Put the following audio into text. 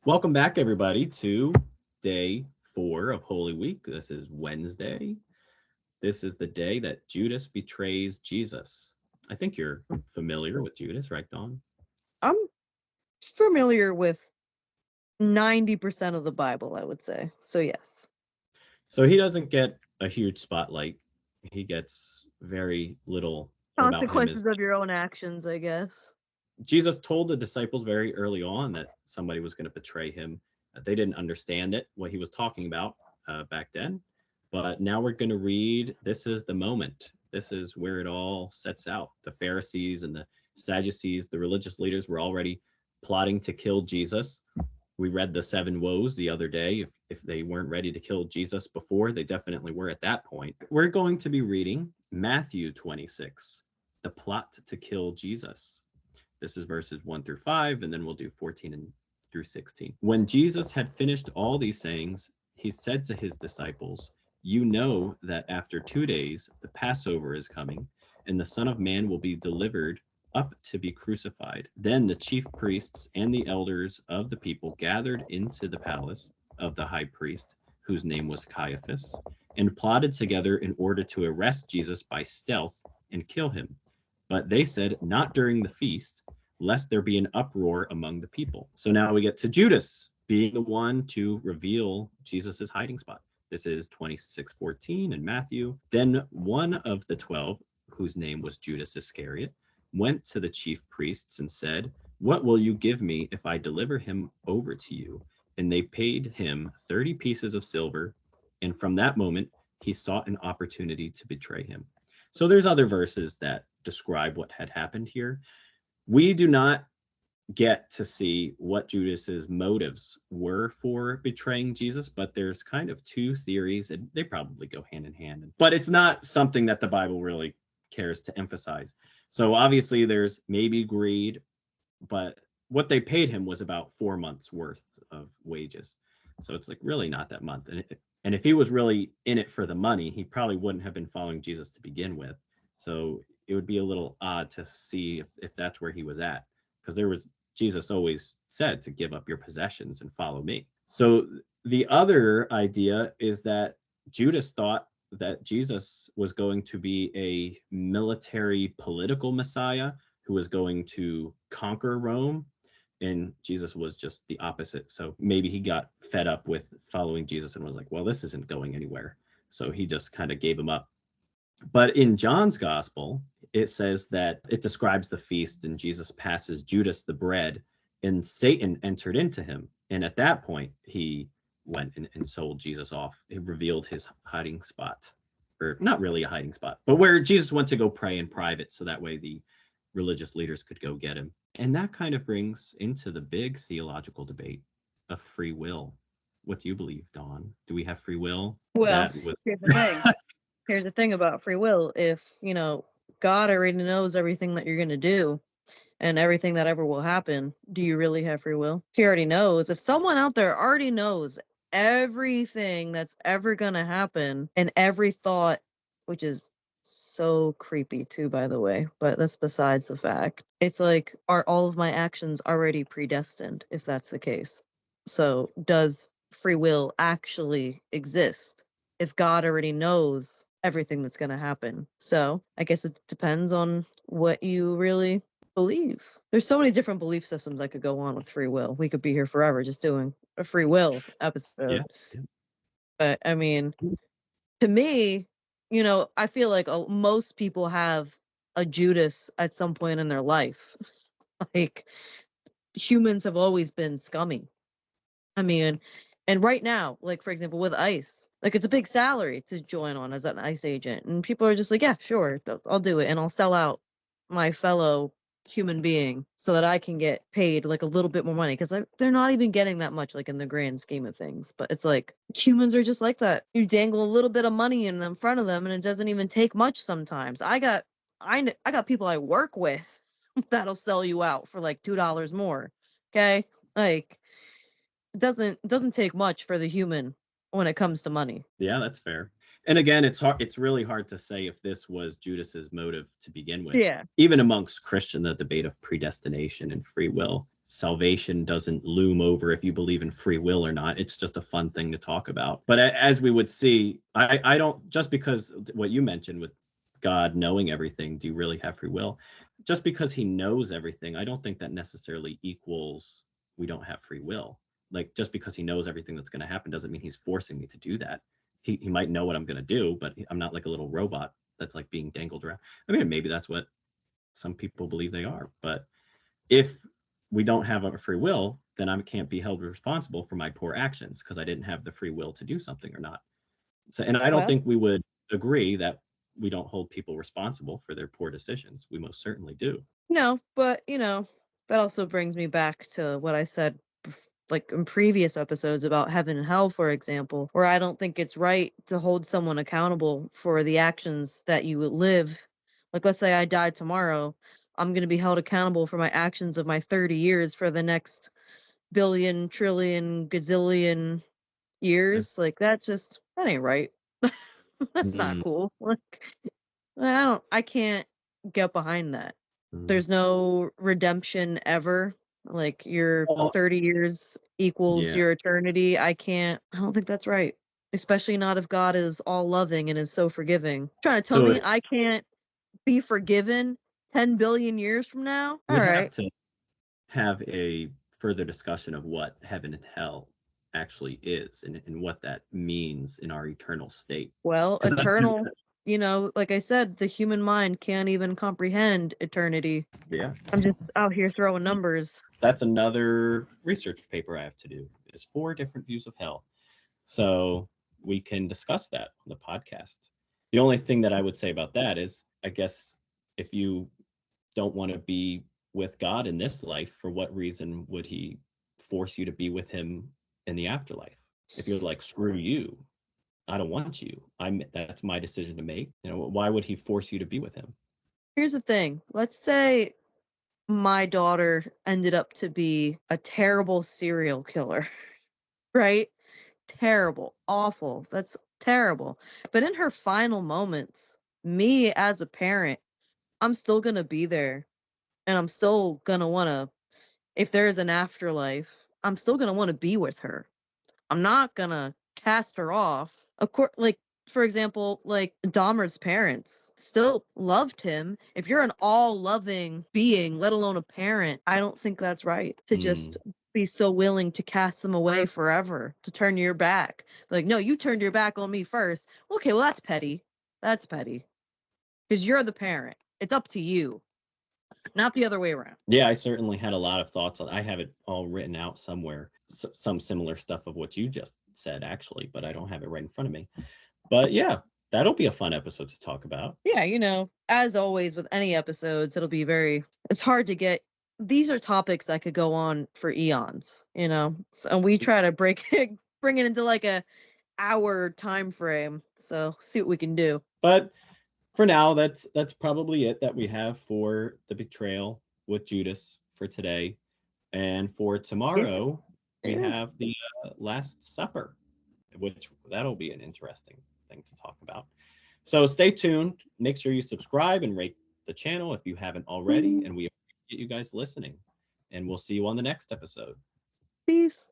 Welcome back, everybody, to day 4 of Holy Week. This is Wednesday. This is the day that Judas betrays Jesus. I think you're familiar with Judas, right, Dawn? I'm familiar with 90% of the Bible, I would say. So yes. So he doesn't get a huge spotlight. He gets very little about him. Consequences of your own actions, I guess. Jesus told the disciples very early on that somebody was going to betray him. They didn't understand it, what he was talking about back then. But now we're going to read, this is the moment. This is where it all sets out. The Pharisees and the Sadducees, the religious leaders, were already plotting to kill Jesus. We read the 7 woes the other day. If they weren't ready to kill Jesus before, they definitely were at that point. We're going to be reading Matthew 26, the plot to kill Jesus. This is verses 1 through 5, and then we'll do 14 through 16. When Jesus had finished all these sayings, he said to his disciples, "You know that after 2 days the Passover is coming, and the Son of Man will be delivered up to be crucified." Then the chief priests and the elders of the people gathered into the palace of the high priest, whose name was Caiaphas, and plotted together in order to arrest Jesus by stealth and kill him. But they said, "Not during the feast, lest there be an uproar among the people." So now we get to Judas being the one to reveal Jesus's hiding spot. This is 26:14 in Matthew. Then one of the 12, whose name was Judas Iscariot, went to the chief priests and said, "What will you give me if I deliver him over to you?" And they paid him 30 pieces of silver. And from that moment, he sought an opportunity to betray him. So there's other verses that describe what had happened here. We do not get to see what Judas's motives were for betraying Jesus, but there's kind of 2 theories, and they probably go hand in hand. But it's not something that the Bible really cares to emphasize. So obviously there's maybe greed, but what they paid him was about 4 months worth of wages. So it's like really not that much. And if he was really in it for the money, he probably wouldn't have been following Jesus to begin with. So it would be a little odd to see if that's where he was at, because Jesus always said to give up your possessions and follow me. So the other idea is that Judas thought that Jesus was going to be a military political Messiah who was going to conquer Rome, and Jesus was just the opposite. So maybe he got fed up with following Jesus and was like, well, this isn't going anywhere. So he just kind of gave him up. But in John's gospel, it says that it describes the feast, and Jesus passes Judas the bread, and Satan entered into him. And at that point, he went and sold Jesus off. It revealed his hiding spot, or not really a hiding spot, but where Jesus went to go pray in private, so that way the religious leaders could go get him. And that kind of brings into the big theological debate of free will. What do you believe, Dawn? Do we have free will? Well, here's the thing. Here's the thing about free will. If, God already knows everything that you're going to do and everything that ever will happen, do you really have free will? He already knows. If someone out there already knows everything that's ever going to happen and every thought, which is so creepy too, by the way, but that's besides the fact. It's like, are all of my actions already predestined, if that's the case? So does free will actually exist if God already knows everything that's going to happen? So I guess it depends on what you really believe. There's so many different belief systems I could go on with free will. We could be here forever just doing a free will episode. Yeah. But I mean, to me, I feel like most people have a Judas at some point in their life. Like, humans have always been scummy. I mean, and right now, like, for example, with ICE, like, it's a big salary to join on as an ICE agent. And people are just like, yeah, sure, I'll do it. And I'll sell out my fellow human being so that I can get paid like a little bit more money, because they're not even getting that much, like, in the grand scheme of things. But it's like, humans are just like that. You dangle a little bit of money in front of them and it doesn't even take much sometimes. I got people I work with that'll sell you out for like $2 more. Okay? Like, it doesn't take much for the human when it comes to money. Yeah, that's fair. And again, it's really hard to say if this was Judas's motive to begin with. Yeah. Even amongst Christian, the debate of predestination and free will, salvation doesn't loom over if you believe in free will or not. It's just a fun thing to talk about. But as we would see, I don't, just because what you mentioned with God knowing everything, do you really have free will? Just because he knows everything, I don't think that necessarily equals we don't have free will. Like, just because he knows everything that's going to happen doesn't mean he's forcing me to do that. He might know what I'm going to do, but I'm not like a little robot that's like being dangled around. I mean, maybe that's what some people believe they are. But if we don't have a free will, then I can't be held responsible for my poor actions because I didn't have the free will to do something or not. So, and I don't Well, think we would agree that we don't hold people responsible for their poor decisions. We most certainly do. but that also brings me back to what I said like in previous episodes about heaven and hell, for example, where I don't think it's right to hold someone accountable for the actions that you would live. Like, let's say I died tomorrow, I'm going to be held accountable for my actions of my 30 years for the next billion, trillion, gazillion years. Like, that ain't right. That's not Mm, cool. Like, I can't get behind that. mm. There's no redemption ever. Like, your Well, 30 years equals yeah. your eternity. I don't think that's right. Especially not if God is all loving and is so forgiving. Trying to tell So me I can't be forgiven 10 billion years from now? All we'd have right. to have a further discussion of what heaven and hell actually is and what that means in our eternal state. Well, Because that's, eternal, like I said, the human mind can't even comprehend eternity. yeah, I'm just out here throwing numbers. that's another research paper I have to do. Is 4 different views of hell. So we can discuss that on the podcast. The only thing that I would say about that is, I guess, if you don't want to be with God in this life, for what reason would he force you to be with him in the afterlife? If you're like, screw you, I don't want you. That's my decision to make. Why would he force you to be with him? Here's the thing. Let's say my daughter ended up to be a terrible serial killer, right? Terrible, awful. That's terrible. But in her final moments, me as a parent, I'm still going to be there, and I'm still going to want to, if there's an afterlife, I'm still going to want to be with her. I'm not going to cast her off. Of course, like, for example, like Dahmer's parents still loved him. If you're an all loving being, let alone a parent, I don't think that's right to just be so willing to cast them away forever, to turn your back. Like, no, you turned your back on me first. Okay, well, that's petty. That's petty. Because you're the parent. It's up to you, not the other way around. Yeah, I certainly had a lot of thoughts on. I have it all written out somewhere, some similar stuff of what you just said, actually, but I don't have it right in front of me. But yeah, that'll be a fun episode to talk about. Yeah, as always with any episodes, it's hard to get. These are topics that could go on for eons. So, and we try to bring it into like a hour time frame. So see what we can do. But for now, that's probably it that we have for the betrayal with Judas for today. And for tomorrow, we Yeah. have the Last Supper, which that'll be an interesting thing to talk about. So stay tuned. Make sure you subscribe and rate the channel if you haven't already. And we appreciate you guys listening. And we'll see you on the next episode. Peace.